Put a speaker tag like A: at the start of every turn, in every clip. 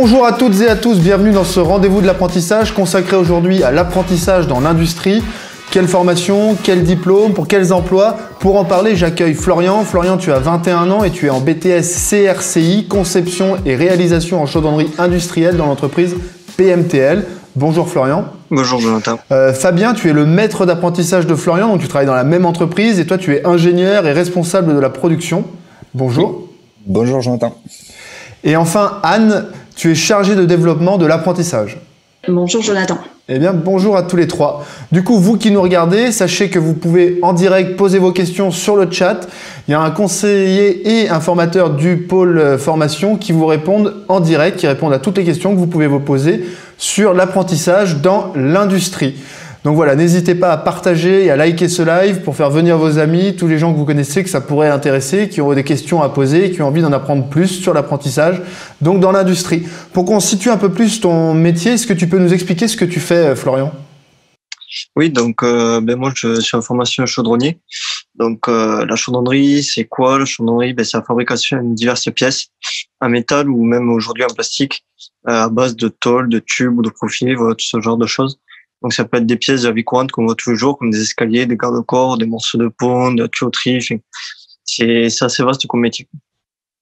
A: Bonjour à toutes et à tous, bienvenue dans ce rendez-vous de l'apprentissage consacré aujourd'hui à l'apprentissage dans l'industrie. Quelle formation, quel diplôme, pour quels emplois? Pour en parler, j'accueille Florian. Florian, tu as 21 ans et tu es en BTS CRCI, conception et réalisation en chaudronnerie industrielle dans l'entreprise PMTL. Bonjour Florian.
B: Bonjour Jonathan.
A: Fabien, tu es le maître d'apprentissage de Florian, donc tu travailles dans la même entreprise et toi tu es ingénieur et responsable de la production. Bonjour.
C: Bonjour Jonathan.
A: Et enfin Anne, tu es chargée de développement de l'apprentissage.
D: Bonjour Jonathan.
A: Eh bien, bonjour à tous les trois. Du coup, vous qui nous regardez, sachez que vous pouvez en direct poser vos questions sur le chat. Il y a un conseiller et un formateur du pôle formation qui vous répondent en direct, qui répondent à toutes les questions que vous pouvez vous poser sur l'apprentissage dans l'industrie. Donc voilà, n'hésitez pas à partager et à liker ce live pour faire venir vos amis, tous les gens que vous connaissez que ça pourrait intéresser, qui ont des questions à poser, qui ont envie d'en apprendre plus sur l'apprentissage, donc dans l'industrie. Pour qu'on situe un peu plus ton métier, est-ce que tu peux nous expliquer ce que tu fais, Florian?
B: Oui, donc moi je suis en formation chaudronnier. Donc la chaudronnerie, c'est quoi? La chaudronnerie, c'est la fabrication de diverses pièces en métal ou même aujourd'hui en plastique à base de tôle, de tubes ou de profils, voilà, tout ce genre de choses. Donc ça peut être des pièces de la vie courante qu'on voit tous les jours, comme des escaliers, des garde-corps, des morceaux de pont, de la tuyauterie. C'est assez vaste comme métier.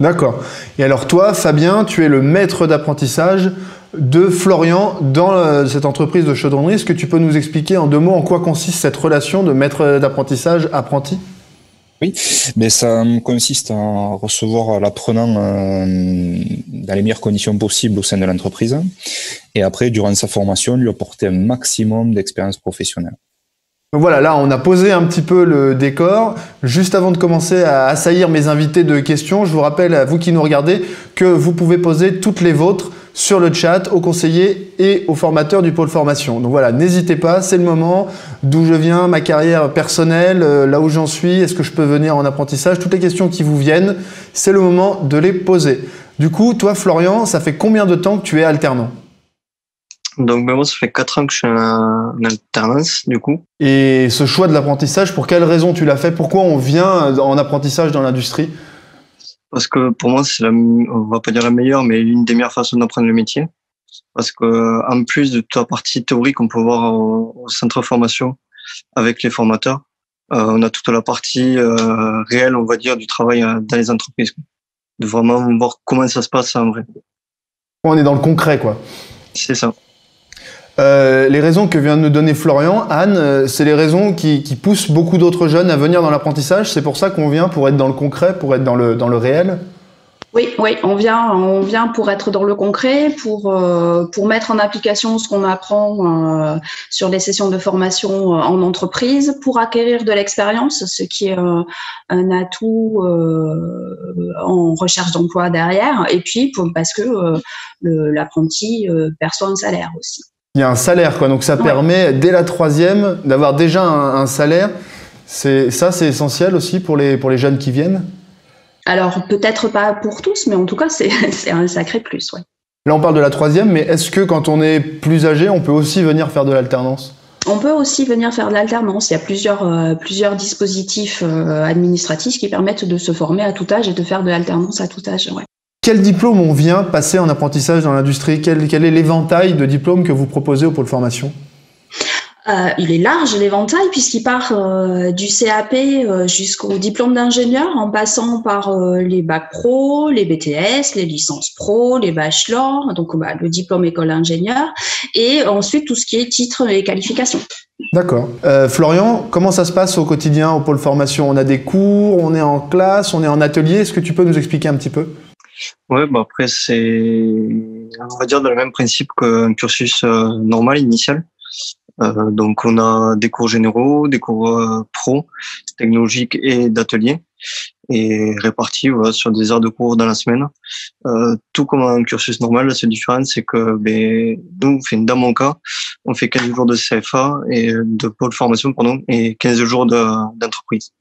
A: D'accord. Et alors toi, Fabien, tu es le maître d'apprentissage de Florian dans cette entreprise de chaudronnerie. Est-ce que tu peux nous expliquer en 2 mots en quoi consiste cette relation de maître d'apprentissage apprenti?
C: Oui, mais ça consiste à recevoir l'apprenant dans les meilleures conditions possibles au sein de l'entreprise et après, durant sa formation, lui apporter un maximum d'expérience professionnelle.
A: Donc voilà, là on a posé un petit peu le décor. Juste avant de commencer à assaillir mes invités de questions, je vous rappelle à vous qui nous regardez que vous pouvez poser toutes les vôtres sur le chat aux conseillers et aux formateurs du pôle formation. Donc voilà, n'hésitez pas, c'est le moment, d'où je viens, ma carrière personnelle, là où j'en suis, est-ce que je peux venir en apprentissage, toutes les questions qui vous viennent, c'est le moment de les poser. Du coup, toi Florian, ça fait combien de temps que tu es alternant?
B: Donc moi ça fait 4 ans que je suis en alternance du coup.
A: Et ce choix de l'apprentissage, pour quelle raison tu l'as fait? Pourquoi on vient en apprentissage dans l'industrie?
B: Parce que pour moi c'est on va pas dire la meilleure, mais l'une des meilleures façons d'apprendre le métier. Parce que en plus de toute la partie théorique qu'on peut voir au centre de formation avec les formateurs, on a toute la partie réelle, on va dire, du travail dans les entreprises. De vraiment voir comment ça se passe en vrai.
A: On est dans le concret, quoi.
B: C'est ça.
A: Les raisons que vient de nous donner Florian, Anne, c'est les raisons qui poussent beaucoup d'autres jeunes à venir dans l'apprentissage. C'est pour ça qu'on vient, pour être dans le concret, pour être dans le réel.
D: Oui, on vient pour être dans le concret, pour mettre en application ce qu'on apprend sur les sessions de formation en entreprise, pour acquérir de l'expérience, ce qui est un atout en recherche d'emploi derrière, et puis parce que l'apprenti perçoit un salaire aussi.
A: Il y a un salaire, quoi. Donc ça permet, dès la 3e, d'avoir déjà un salaire. C'est essentiel aussi pour les jeunes qui viennent?
D: Alors, peut-être pas pour tous, mais en tout cas, c'est un sacré plus, ouais.
A: Là, on parle de la 3e, mais est-ce que quand on est plus âgé, on peut aussi venir faire de l'alternance?
D: On peut aussi venir faire de l'alternance. Il y a plusieurs dispositifs administratifs qui permettent de se former à tout âge et de faire de l'alternance à tout âge, ouais.
A: Quel diplôme on vient passer en apprentissage dans l'industrie? Quel est l'éventail de diplômes que vous proposez au pôle formation?
D: Il est large l'éventail puisqu'il part du CAP jusqu'au diplôme d'ingénieur en passant par les bacs pro, les BTS, les licences pro, les bachelors, donc le diplôme école d'ingénieur et ensuite tout ce qui est titres et qualifications.
A: D'accord. Florian, comment ça se passe au quotidien au pôle formation? On a des cours, on est en classe, on est en atelier. Est-ce que tu peux nous expliquer un petit peu?
B: Ouais, après on va dire dans le même principe qu'un cursus normal, initial. Donc on a des cours généraux, des cours pro, technologiques et d'atelier, et répartis sur des heures de cours dans la semaine. Tout comme un cursus normal, la seule différence c'est que nous, dans mon cas, on fait 15 jours de CFA et de pôle formation, et 15 jours d'entreprise.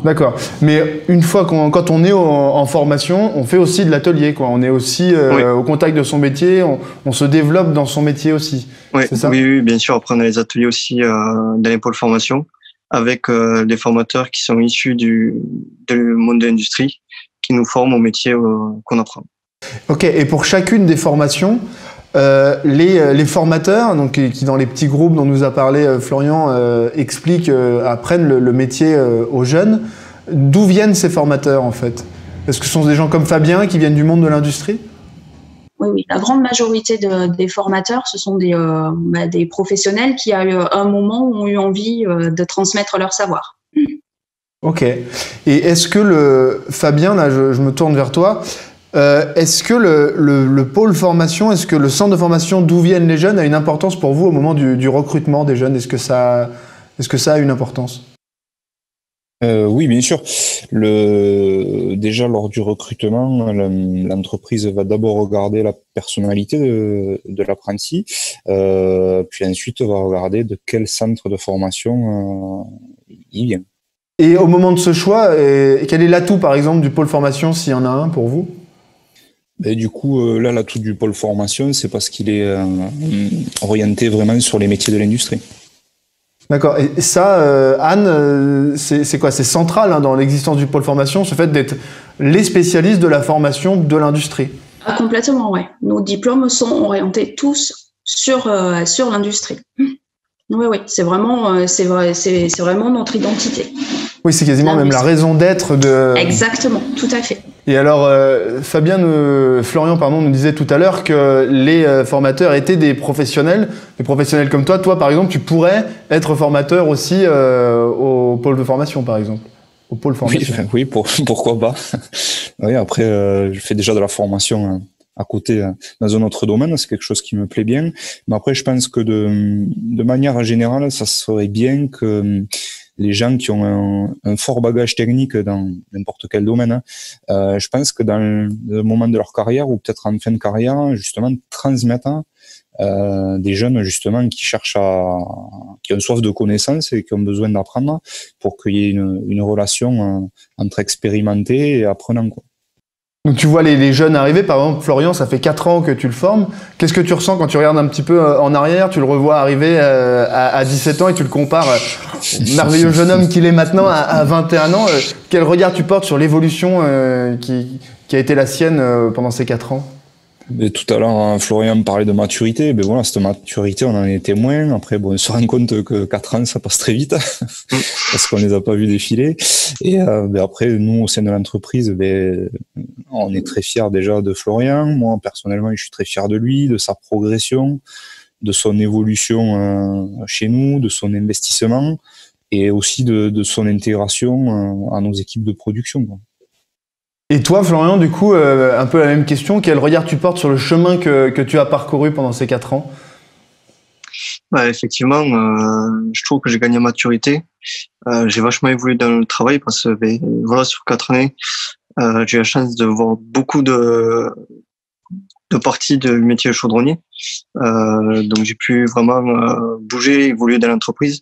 A: D'accord. Mais une fois quand on est en formation, on fait aussi de l'atelier, quoi. On est aussi au contact de son métier, on se développe dans son métier aussi.
B: Oui,
A: c'est ça?
B: Oui, bien sûr. Après, on a les ateliers aussi dans les pôles formation avec des formateurs qui sont issus du monde de l'industrie, qui nous forment au métier qu'on apprend.
A: Ok, et pour chacune des formations, les formateurs, donc qui dans les petits groupes dont nous a parlé Florian, expliquent, apprennent le métier aux jeunes. D'où viennent ces formateurs en fait? Est-ce que ce sont des gens comme Fabien qui viennent du monde de l'industrie?
D: Oui. La grande majorité des formateurs, ce sont des professionnels qui, à un moment, ont eu envie de transmettre leur savoir.
A: Ok. Et est-ce que Fabien, là, je me tourne vers toi. Est-ce que le pôle formation, est-ce que le centre de formation d'où viennent les jeunes a une importance pour vous au moment du recrutement des jeunes? Est-ce que ça a une importance?
C: Oui, bien sûr. Déjà lors du recrutement, l'entreprise va d'abord regarder la personnalité de l'apprenti, puis ensuite va regarder de quel centre de formation il vient.
A: Et au moment de ce choix, quel est l'atout par exemple du pôle formation s'il y en a un pour vous?
C: Et du coup, là, l'atout du pôle formation, c'est parce qu'il est orienté vraiment sur les métiers de l'industrie.
A: D'accord. Et ça, Anne, c'est quoi? C'est central dans l'existence du pôle formation, ce fait d'être les spécialistes de la formation de l'industrie.
D: Ah, complètement, ouais. Nos diplômes sont orientés tous sur l'industrie. Oui, c'est vraiment notre identité.
A: Oui, c'est quasiment même la raison d'être de...
D: Exactement, tout à fait.
A: Et alors, Florian, nous disait tout à l'heure que les formateurs étaient des professionnels comme toi. Toi, par exemple, tu pourrais être formateur aussi au pôle de formation, par exemple, au pôle formation.
C: Oui, pourquoi pas. Oui, après, je fais déjà de la formation à côté dans un autre domaine, c'est quelque chose qui me plaît bien. Mais après, je pense que de manière générale, ça serait bien que les gens qui ont un fort bagage technique dans n'importe quel domaine, je pense que dans le moment de leur carrière ou peut-être en fin de carrière, justement, transmettre des jeunes justement qui ont soif de connaissances et qui ont besoin d'apprendre pour qu'il y ait une relation entre expérimentés et apprenants, quoi.
A: Donc tu vois les jeunes arriver, par exemple Florian, ça fait 4 ans que tu le formes. Qu'est-ce que tu ressens quand tu regardes un petit peu en arrière, tu le revois arriver à 17 ans et tu le compares au merveilleux jeune homme qu'il est maintenant à 21 ans. Quel regard tu portes sur l'évolution qui a été la sienne pendant ces 4 ans?
C: Et tout à l'heure, Florian me parlait de maturité. Ben voilà, cette maturité, on en est témoin. Après, bon, on se rend compte que 4 ans, ça passe très vite parce qu'on les a pas vus défiler. Et après, nous, au sein de l'entreprise, on est très fiers déjà de Florian. Moi, personnellement, je suis très fier de lui, de sa progression, de son évolution chez nous, de son investissement et aussi de son intégration à nos équipes de production, quoi.
A: Et toi, Florian, du coup, un peu la même question. Quel regard tu portes sur le chemin que tu as parcouru pendant ces 4 ans?
B: Effectivement, je trouve que j'ai gagné en maturité. J'ai vachement évolué dans le travail parce que voilà, sur 4 années, j'ai eu la chance de voir beaucoup de parties de métier chaudronnier. Donc j'ai pu vraiment bouger, évoluer dans l'entreprise.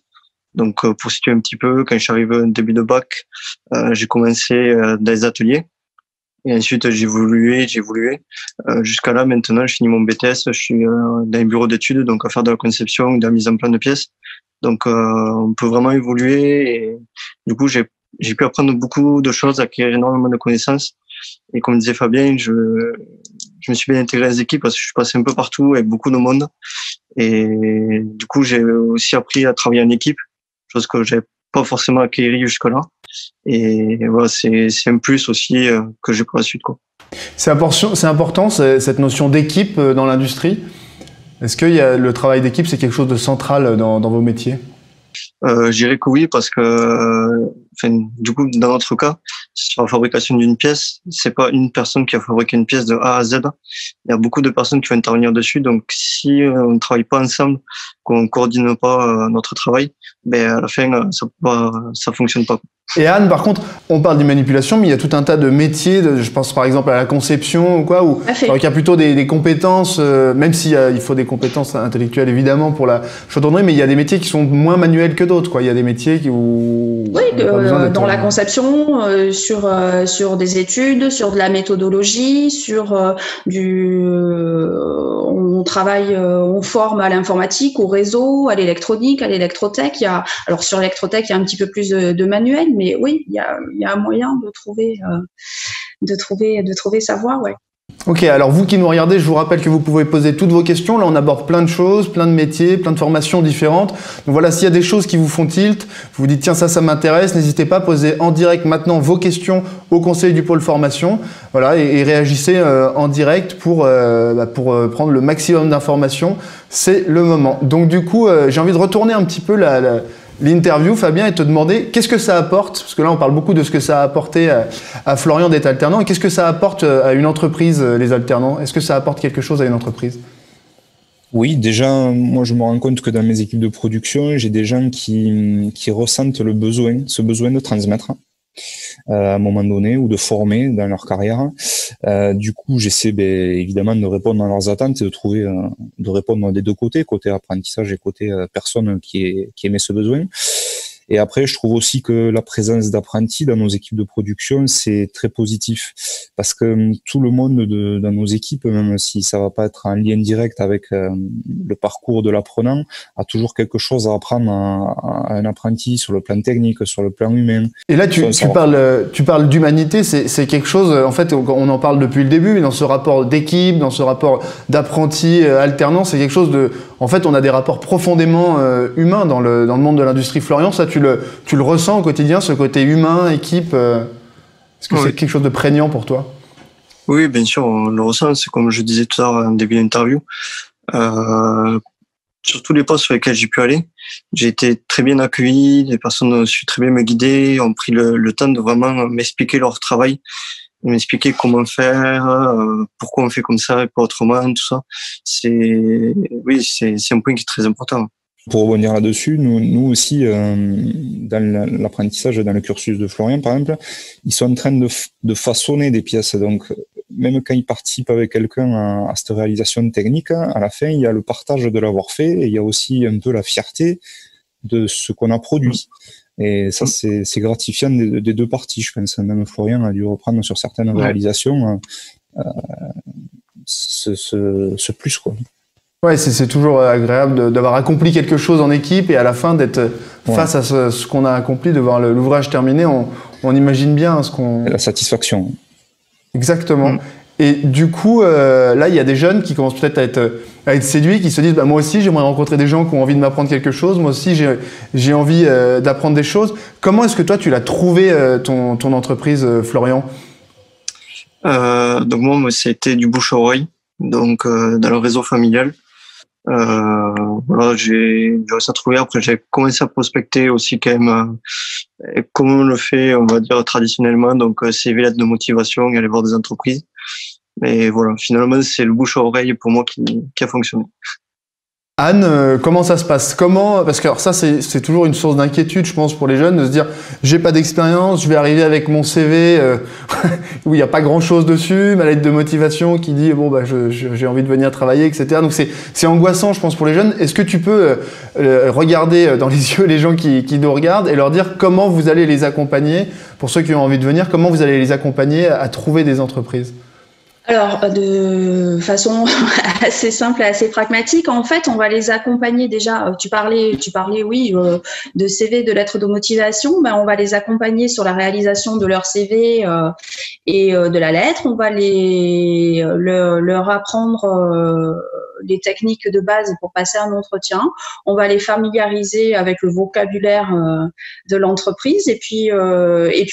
B: Donc pour situer un petit peu, quand je suis arrivé au début de bac, j'ai commencé dans les ateliers. Et ensuite, j'ai évolué. Jusqu'à là, maintenant, je finis mon BTS. Je suis dans un bureau d'études, donc à faire de la conception, de la mise en plan de pièces. Donc, on peut vraiment évoluer. Et du coup, j'ai pu apprendre beaucoup de choses, acquérir énormément de connaissances. Et comme disait Fabien, je me suis bien intégré dans les équipes parce que je suis passé un peu partout avec beaucoup de monde. Et du coup, j'ai aussi appris à travailler en équipe, chose que j'ai pas forcément acquéri jusque-là. Et voilà, c'est un plus aussi que j'ai pour la suite, quoi.
A: C'est important cette notion d'équipe dans l'industrie. Est-ce que le travail d'équipe, c'est quelque chose de central dans vos métiers?
B: Je dirais que oui, parce que du coup, dans notre cas, sur la fabrication d'une pièce, c'est pas une personne qui a fabriqué une pièce de A à Z. Il y a beaucoup de personnes qui vont intervenir dessus. Donc, si on ne travaille pas ensemble, qu'on coordonne pas notre travail, à la fin, ça fonctionne pas.
A: Et Anne, par contre, on parle des manipulations, mais il y a tout un tas de métiers, je pense par exemple à la conception ou quoi, où il y a plutôt des compétences, même s'il faut des compétences intellectuelles évidemment pour la chaudronnerie, mais il y a des métiers qui sont moins manuels que d'autres, quoi. Il y a des métiers où...
D: Oui, dans la conception, sur des études, sur de la méthodologie, on travaille, on forme à l'informatique, au réseau, à l'électronique, à l'électrotech. Alors sur l'électrotech, il y a un petit peu plus de manuel, mais oui, il y a un moyen de trouver sa voie, ouais.
A: Ok, alors vous qui nous regardez, je vous rappelle que vous pouvez poser toutes vos questions. Là, on aborde plein de choses, plein de métiers, plein de formations différentes. Donc voilà, s'il y a des choses qui vous font tilt, vous vous dites tiens, ça m'intéresse, n'hésitez pas à poser en direct maintenant vos questions au conseil du pôle formation. Voilà, et réagissez en direct pour prendre le maximum d'informations. C'est le moment. Donc du coup, j'ai envie de retourner un petit peu l'interview, Fabien, et te demander qu'est-ce que ça apporte, parce que là on parle beaucoup de ce que ça a apporté à Florian d'être alternant, et qu'est-ce que ça apporte à une entreprise, les alternants? Est-ce que ça apporte quelque chose à une entreprise?
C: Oui, déjà, moi je me rends compte que dans mes équipes de production, j'ai des gens qui ressentent ce besoin de transmettre à un moment donné, ou de former dans leur carrière. Du coup, j'essaie évidemment de répondre à leurs attentes et de répondre des deux côtés, côté apprentissage et côté personne qui émet ce besoin. Et après, je trouve aussi que la présence d'apprentis dans nos équipes de production, c'est très positif, parce que tout le monde dans nos équipes, même si ça va pas être en lien direct avec le parcours de l'apprenant, a toujours quelque chose à apprendre à un apprenti sur le plan technique, sur le plan humain.
A: Et là, tu parles d'humanité, c'est quelque chose, en fait, on en parle depuis le début, mais dans ce rapport d'équipe, dans ce rapport d'apprenti alternant, c'est quelque chose en fait, on a des rapports profondément humains dans le monde de l'industrie. Florian, ça, tu le ressens au quotidien, ce côté humain, équipe, est-ce que c'est quelque chose de prégnant pour toi?
B: Oui, bien sûr, on le ressent. C'est comme je disais tout à l'heure en début d'interview. Sur tous les postes sur lesquels j'ai pu aller, j'ai été très bien accueilli. Les personnes ont su très bien me guider, ont pris le temps de vraiment m'expliquer leur travail, m'expliquer comment faire, pourquoi on fait comme ça et pas autrement, tout ça. C'est un point qui est très important.
C: Pour rebondir là-dessus, nous aussi, dans l'apprentissage, dans le cursus de Florian, par exemple, ils sont en train de façonner des pièces. Donc, même quand ils participent avec quelqu'un à cette réalisation technique, à la fin, il y a le partage de l'avoir fait et il y a aussi un peu la fierté de ce qu'on a produit. Et ça, c'est gratifiant des deux parties, je pense. Même Florian a dû reprendre sur certaines réalisations ce plus, quoi.
A: Ouais, c'est toujours agréable d'avoir accompli quelque chose en équipe et à la fin d'être face à ce qu'on a accompli, de voir l'ouvrage terminé. On imagine bien ce qu'on...
C: La satisfaction.
A: Exactement. Et du coup, là, il y a des jeunes qui commencent peut-être à être séduits, qui se disent moi aussi, j'aimerais rencontrer des gens qui ont envie de m'apprendre quelque chose. Moi aussi, j'ai envie d'apprendre des choses. Comment est-ce que toi, tu l'as trouvé, ton entreprise, Florian?
B: Donc moi, c'était du bouche-à-oreille, donc dans le réseau familial. Voilà, j'ai réussi à trouver. Après, j'ai commencé à prospecter aussi quand même, comme on le fait, on va dire traditionnellement, donc CV, lettre de motivation, et aller voir des entreprises. Mais voilà, finalement, c'est le bouche à oreille pour moi qui a fonctionné.
A: Anne, comment ça se passe? Parce que alors ça, c'est toujours une source d'inquiétude, je pense, pour les jeunes, de se dire j'ai pas d'expérience, je vais arriver avec mon CV où il n'y a pas grand-chose dessus, ma lettre de motivation qui dit bon bah j'ai envie de venir travailler, etc. Donc c'est angoissant, je pense, pour les jeunes. Est-ce que tu peux regarder dans les yeux les gens qui nous regardent et leur dire comment vous allez les accompagner, pour ceux qui ont envie de venir, comment vous allez les accompagner à trouver des entreprises?
D: Alors, de façon assez simple et assez pragmatique, en fait, on va les accompagner déjà. Tu parlais, oui, de CV, de lettres de motivation. Ben, on va les accompagner sur la réalisation de leur CV et de la lettre. On va leur apprendre les techniques de base pour passer un entretien. On va les familiariser avec le vocabulaire de l'entreprise et puis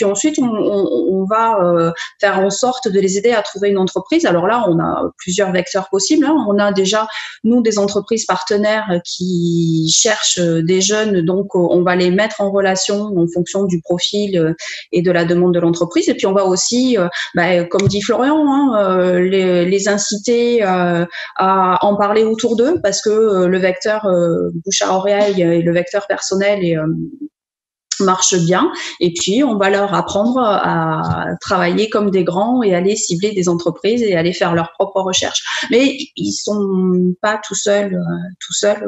D: ensuite on va faire en sorte de les aider à trouver une entreprise. Alors là, on a plusieurs vecteurs possibles. On a déjà, nous, des entreprises partenaires qui cherchent des jeunes, donc on va les mettre en relation en fonction du profil et de la demande de l'entreprise. Et puis on va aussi, comme dit Florian, les inciter à en parler autour d'eux, parce que le vecteur bouche à oreille et le vecteur personnel marche bien, et puis on va leur apprendre à travailler comme des grands et aller cibler des entreprises et aller faire leurs propres recherches. Mais ils sont pas tout seuls,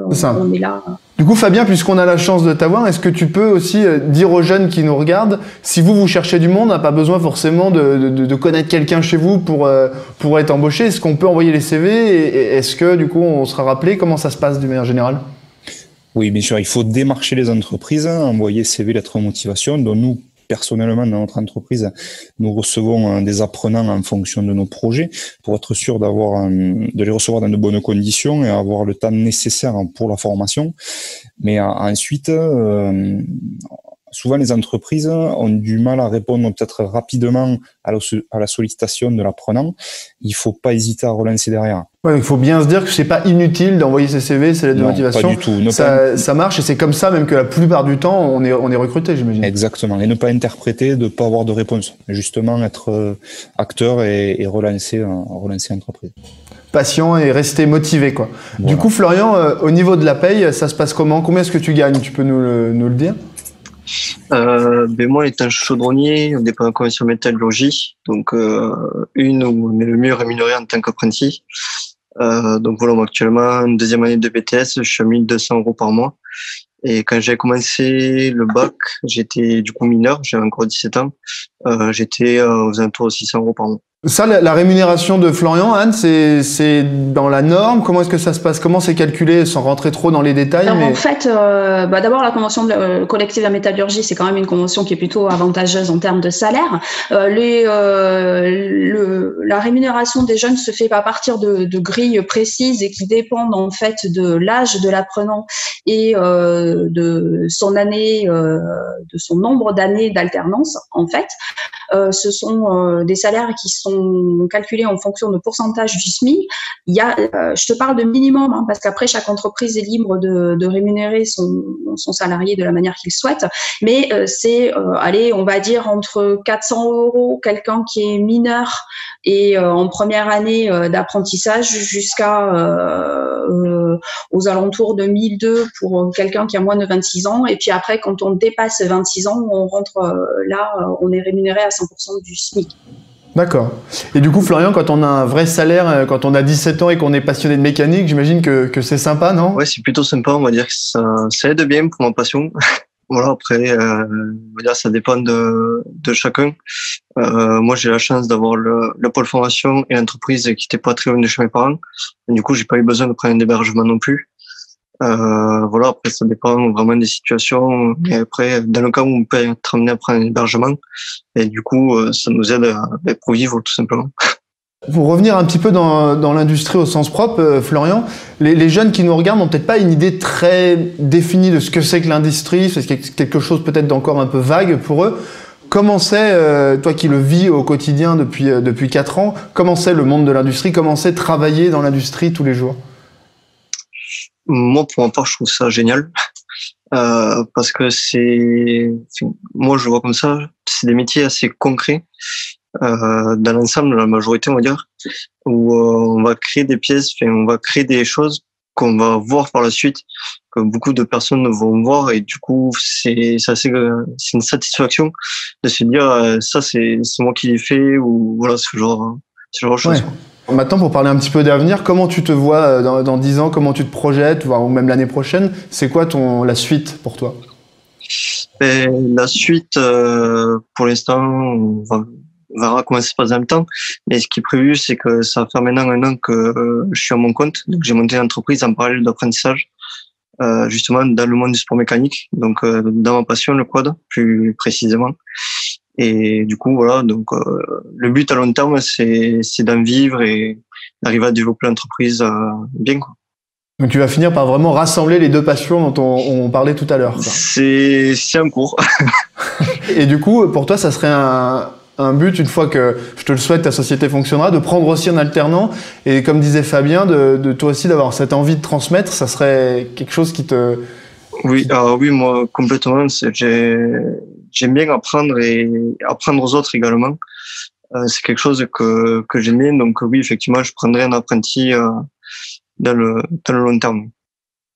D: on est là.
A: Du coup, Fabien, puisqu'on a la chance de t'avoir, est-ce que tu peux aussi dire aux jeunes qui nous regardent, si vous cherchez du monde, on n'a pas besoin forcément de connaître quelqu'un chez vous pour être embauché. Est-ce qu'on peut envoyer les CV et est-ce que du coup on sera rappelé? Comment ça se passe d'une manière générale?
C: Oui, bien sûr, il faut démarcher les entreprises, envoyer CV, lettre de motivation, dont nous, personnellement, dans notre entreprise, nous recevons des apprenants en fonction de nos projets pour être sûr de les recevoir dans de bonnes conditions et avoir le temps nécessaire pour la formation. Mais ensuite, souvent les entreprises ont du mal à répondre peut-être rapidement à la sollicitation de l'apprenant. Il faut pas hésiter à relancer derrière.
A: Ouais, il faut bien se dire que c'est pas inutile d'envoyer ses CV, ses lettres de motivation.
C: Pas du tout.
A: Ça marche et c'est comme ça même que la plupart du temps on est recruté, j'imagine.
C: Exactement. Et ne pas interpréter, de pas avoir de réponse. Mais justement être acteur et relancer l'entreprise.
A: Patient et rester motivé, quoi.
C: Voilà.
A: Du coup, Florian, au niveau de la paye, ça se passe comment? Combien est-ce que tu gagnes? Tu peux nous le dire?
B: Moi, étant chaudronnier, on dépend de la convention métallurgie, donc où on est le mieux rémunéré en tant qu'apprenti. Donc voilà, moi actuellement, en deuxième année de BTS, je suis à 1 200 € par mois. Et quand j'ai commencé le bac, j'étais du coup mineur, j'avais encore 17 ans. J'étais aux alentours de 600 € par mois.
A: Ça, la rémunération de Florian, Anne, c'est dans la norme? Comment est-ce que ça se passe? Comment c'est calculé, sans rentrer trop dans les détails?
D: Alors, en fait, d'abord, la convention collective de la métallurgie, c'est quand même une convention qui est plutôt avantageuse en termes de salaire. La rémunération des jeunes se fait à partir de grilles précises et qui dépendent en fait de l'âge de l'apprenant et de son année, de son nombre d'années d'alternance, en fait. Ce sont des salaires qui sont calculés en fonction de pourcentage du SMIC. Je te parle de minimum, hein, parce qu'après, chaque entreprise est libre de rémunérer son salarié de la manière qu'il souhaite. Mais c'est, on va dire entre 400 € quelqu'un qui est mineur et en première année d'apprentissage jusqu'à aux alentours de 1 200 pour quelqu'un qui a moins de 26 ans. Et puis après, quand on dépasse 26 ans, on rentre on est rémunéré à 100% du SMIC.
A: D'accord. Et du coup, Florian, quand on a un vrai salaire, quand on a 17 ans et qu'on est passionné de mécanique, j'imagine que c'est sympa, non?
B: Ouais, c'est plutôt sympa, on va dire que ça aide bien pour ma passion. Voilà, après, on va dire ça dépend de chacun. Moi, j'ai la chance d'avoir le pôle formation et l'entreprise qui était pas très loin de chez mes parents. Et du coup, j'ai pas eu besoin de prendre un hébergement non plus. Voilà, après, ça dépend vraiment des situations. Et après, dans le cas où on peut être amené à prendre un hébergement, et du coup, ça nous aide pour vivre, tout simplement.
A: Pour revenir un petit peu dans l'industrie au sens propre, Florian, les jeunes qui nous regardent n'ont peut-être pas une idée très définie de ce que c'est que l'industrie, c'est quelque chose peut-être d'encore un peu vague pour eux. Comment c'est, toi qui le vis au quotidien depuis 4 ans, comment c'est le monde de l'industrie, comment c'est travailler dans l'industrie tous les jours?
B: Moi, pour ma part, je trouve ça génial. Parce que moi, je vois comme ça, c'est des métiers assez concrets. Dans l'ensemble, la majorité, on va dire, où on va créer des pièces, on va créer des choses qu'on va voir par la suite, que beaucoup de personnes vont voir, et du coup, c'est une satisfaction de se dire, ça, c'est moi qui l'ai fait, ou voilà, ce genre de choses.
A: Ouais. Maintenant, pour parler un petit peu d'avenir, comment tu te vois dans 10 ans, comment tu te projettes, ou même l'année prochaine, c'est quoi la suite pour toi?
B: La suite, pour l'instant, on verra comment ça se passe dans le temps. Mais ce qui est prévu, c'est que ça va faire maintenant 1 an que je suis à mon compte. Donc, j'ai monté une entreprise en parallèle d'apprentissage, justement, dans le monde du sport mécanique. Donc, dans ma passion, le quad, plus précisément. Et du coup, voilà. Donc, le but à long terme, c'est d'en vivre et d'arriver à développer l'entreprise bien, quoi.
A: Donc, tu vas finir par vraiment rassembler les deux passions dont on parlait tout à l'heure.
B: C'est en cours.
A: Et du coup, pour toi, ça serait un but, une fois que, je te le souhaite, ta société fonctionnera, de prendre aussi un alternant et, comme disait Fabien, de toi aussi d'avoir cette envie de transmettre, ça serait quelque chose qui te...
B: Oui, moi, complètement. J'aime bien apprendre et apprendre aux autres également. C'est quelque chose que j'aime bien. Donc oui, effectivement, je prendrai un apprenti dans le long terme.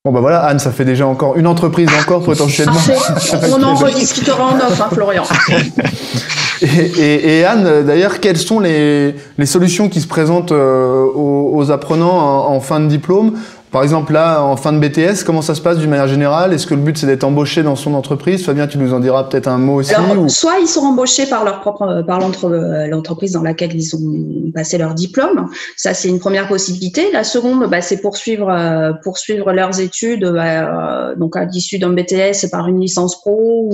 A: Bon bah voilà, Anne, ça fait déjà encore une entreprise potentiellement.
D: On en rediscutera en off, hein, Florian.
A: Et Anne, d'ailleurs, quelles sont les solutions qui se présentent aux apprenants en fin de diplôme Par exemple, là, en fin de BTS, comment ça se passe d'une manière générale? Est-ce que le but, c'est d'être embauché dans son entreprise? Fabien, tu nous en diras peut-être un mot aussi.
D: Alors, soit ils sont embauchés par l'entreprise dans laquelle ils ont passé leur diplôme. Ça, c'est une première possibilité. La seconde, c'est poursuivre leurs études, donc à l'issue d'un BTS par une licence pro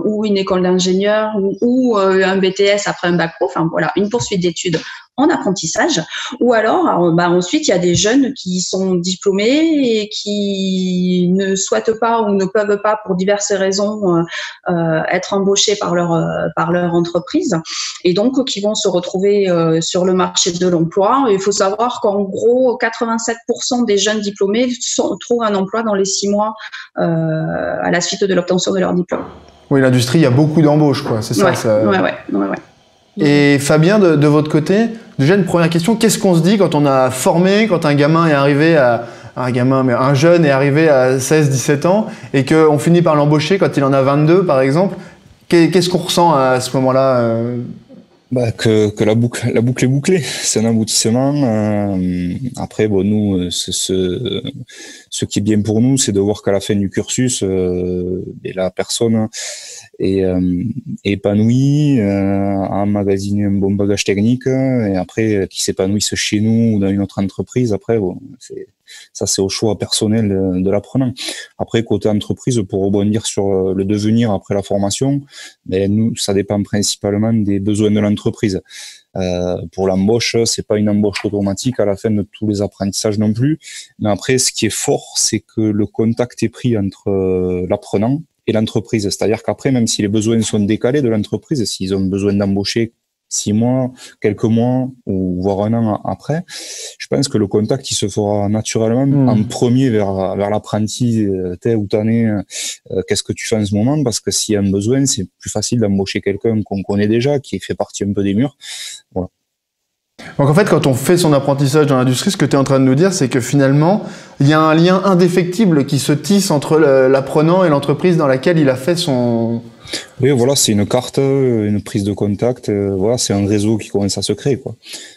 D: ou une école d'ingénieur ou un BTS après un bac pro. Enfin, voilà, une poursuite d'études en apprentissage, ou alors ensuite il y a des jeunes qui sont diplômés et qui ne souhaitent pas ou ne peuvent pas pour diverses raisons être embauchés par leur entreprise et donc qui vont se retrouver sur le marché de l'emploi. Il faut savoir qu'en gros 87% des jeunes diplômés trouvent un emploi dans les 6 mois à la suite de l'obtention de leur diplôme.
A: Oui, l'industrie, il y a beaucoup d'embauches, quoi. C'est ça.
D: Ouais.
A: Et Fabien, de votre côté, déjà une première question, qu'est-ce qu'on se dit quand on a formé, quand un gamin est arrivé un jeune est arrivé à 16-17 ans et qu'on finit par l'embaucher quand il en a 22 par exemple, qu'est-ce qu'on ressent à ce moment-là?
C: Que la boucle est bouclée, c'est un aboutissement. Après, nous, ce qui est bien pour nous, c'est de voir qu'à la fin du cursus, la personne est épanouie, a emmagasiné un bon bagage technique, et après, qui s'épanouisse chez nous ou dans une autre entreprise. Après, c'est au choix personnel de l'apprenant. Après, côté entreprise, pour rebondir sur le devenir après la formation, nous, ça dépend principalement des besoins de l'entreprise. Pour l'embauche, c'est pas une embauche automatique à la fin de tous les apprentissages non plus. Mais après, ce qui est fort, c'est que le contact est pris entre l'apprenant et l'entreprise. C'est-à-dire qu'après, même si les besoins sont décalés de l'entreprise, s'ils ont besoin d'embaucher 6 mois, quelques mois, ou voire un an après, je pense que le contact, il se fera naturellement en premier vers l'apprenti, t'es ou t'en es, qu'est-ce que tu fais en ce moment, parce que s'il y a un besoin, c'est plus facile d'embaucher quelqu'un qu'on connaît déjà, qui fait partie un peu des murs. Voilà.
A: Donc en fait, quand on fait son apprentissage dans l'industrie, ce que tu es en train de nous dire, c'est que finalement, il y a un lien indéfectible qui se tisse entre l'apprenant et l'entreprise dans laquelle il a fait son...
C: Oui, voilà, c'est une carte, une prise de contact, voilà, c'est un réseau qui commence à se créer, quoi,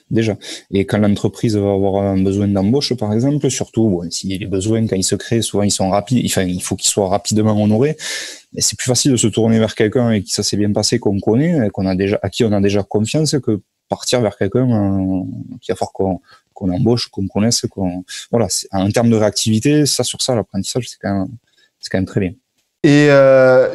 C: déjà. Et quand l'entreprise va avoir un besoin d'embauche, par exemple, surtout, si les besoins, quand ils se créent, souvent ils sont rapides, enfin, il faut qu'ils soient rapidement honorés. Mais c'est plus facile de se tourner vers quelqu'un et qui ça s'est bien passé, qu'on connaît, à qui on a déjà confiance, que partir vers quelqu'un qui va falloir qu'on embauche, qu'on connaisse, voilà, en termes de réactivité, sur ça, l'apprentissage, c'est quand même très bien.
A: Et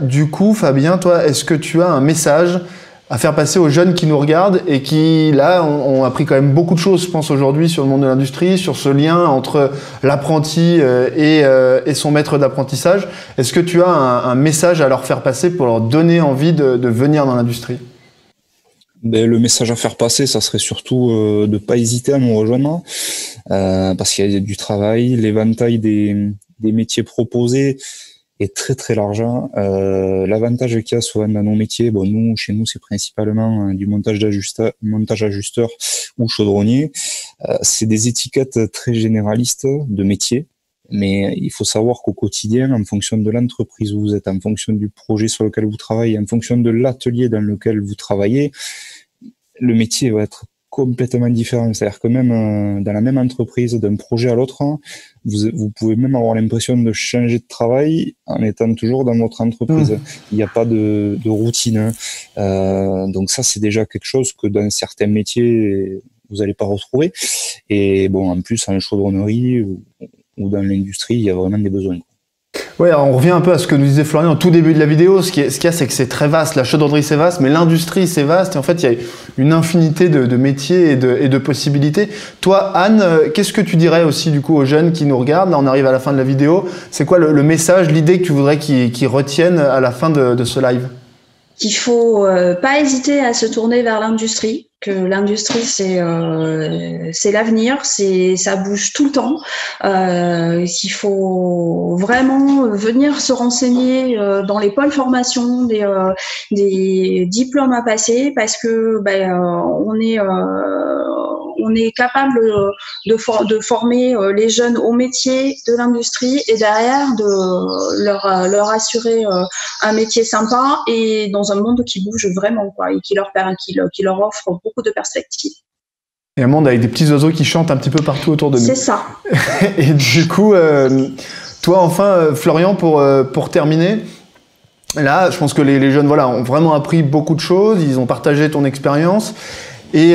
A: du coup, Fabien, toi, est-ce que tu as un message à faire passer aux jeunes qui nous regardent et qui, là, ont appris quand même beaucoup de choses, je pense, aujourd'hui sur le monde de l'industrie, sur ce lien entre l'apprenti et son maître d'apprentissage. Est-ce que tu as un message à leur faire passer pour leur donner envie de venir dans l'industrie?
C: Le message à faire passer, ça serait surtout de ne pas hésiter à nous rejoindre, parce qu'il y a du travail, l'éventail des métiers proposés est très très large. L'avantage qu'il y a souvent dans nos métiers, chez nous c'est principalement du montage ajusteur ou chaudronnier. C'est des étiquettes très généralistes de métiers, mais il faut savoir qu'au quotidien, en fonction de l'entreprise où vous êtes, en fonction du projet sur lequel vous travaillez, en fonction de l'atelier dans lequel vous travaillez, le métier va être complètement différent. C'est-à-dire que même dans la même entreprise, d'un projet à l'autre, vous pouvez même avoir l'impression de changer de travail en étant toujours dans votre entreprise. Il n'y a pas de routine. Donc ça, c'est déjà quelque chose que dans certains métiers, vous n'allez pas retrouver. Et en plus, en chaudronnerie ou dans l'industrie, il y a vraiment des besoins.
A: Ouais, alors on revient un peu à ce que nous disait Florian au tout début de la vidéo. Ce qu'il y a, c'est que c'est très vaste. La chaudronnerie, c'est vaste, mais l'industrie, c'est vaste. Et en fait, il y a une infinité de métiers et de possibilités. Toi, Anne, qu'est-ce que tu dirais aussi du coup aux jeunes qui nous regardent? Là, on arrive à la fin de la vidéo. C'est quoi le message, l'idée que tu voudrais qu'ils retiennent à la fin de ce live?
D: Qu'il faut pas hésiter à se tourner vers l'industrie, que l'industrie c'est l'avenir, ça bouge tout le temps. Qu'il faut vraiment venir se renseigner dans les pôles formation, des diplômes à passer, parce que on est capable de former les jeunes au métier de l'industrie et derrière de leur assurer un métier sympa et dans un monde qui bouge vraiment, quoi, et qui leur offre beaucoup de perspectives.
A: Et un monde avec des petits oiseaux qui chantent un petit peu partout autour de nous.
D: C'est ça.
A: Et du coup, toi, enfin, Florian, pour terminer, là, je pense que les jeunes ont vraiment appris beaucoup de choses, ils ont partagé ton expérience. Et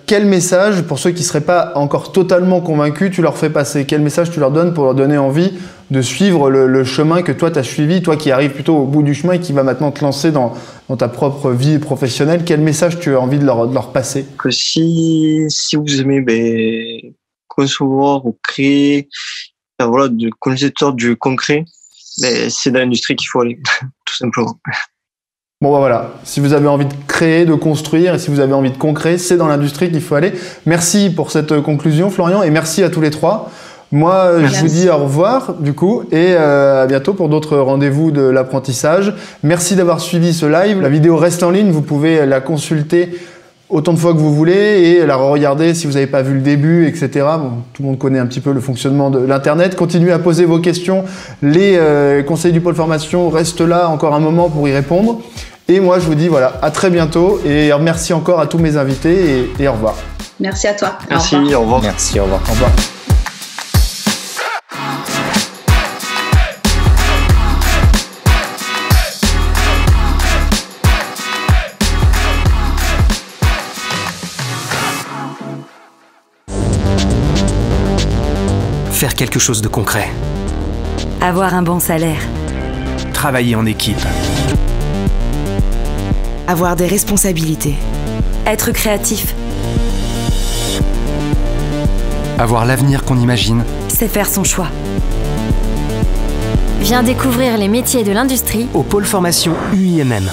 A: quel message, pour ceux qui ne seraient pas encore totalement convaincus, tu leur fais passer? Quel message tu leur donnes pour leur donner envie de suivre le chemin que toi tu as suivi, toi qui arrives plutôt au bout du chemin et qui va maintenant te lancer dans ta propre vie professionnelle? Quel message tu as envie de leur passer?
B: Que si vous aimez concevoir ou créer, du concepteur du concret, c'est dans l'industrie qu'il faut aller, tout simplement.
A: Bon voilà, si vous avez envie de créer, de construire, et si vous avez envie de concret, c'est dans l'industrie qu'il faut aller. Merci pour cette conclusion, Florian, et merci à tous les trois. Moi, je vous dis au revoir, du coup, et à bientôt pour d'autres rendez-vous de l'apprentissage. Merci d'avoir suivi ce live. La vidéo reste en ligne, vous pouvez la consulter autant de fois que vous voulez et la regarder si vous n'avez pas vu le début, etc. Bon, tout le monde connaît un petit peu le fonctionnement de l'Internet. Continuez à poser vos questions. Les conseils du pôle formation restent là encore un moment pour y répondre. Et moi, je vous dis à très bientôt et merci encore à tous mes invités et au revoir.
D: Merci à toi.
B: Merci, au revoir.
C: Merci, au revoir.
A: Au revoir.
E: Faire quelque chose de concret.
F: Avoir un bon salaire.
E: Travailler en équipe.
F: Avoir des responsabilités. Être créatif.
E: Avoir l'avenir qu'on imagine.
F: C'est faire son choix.
G: Viens découvrir les métiers de l'industrie
E: Au pôle formation UIMM.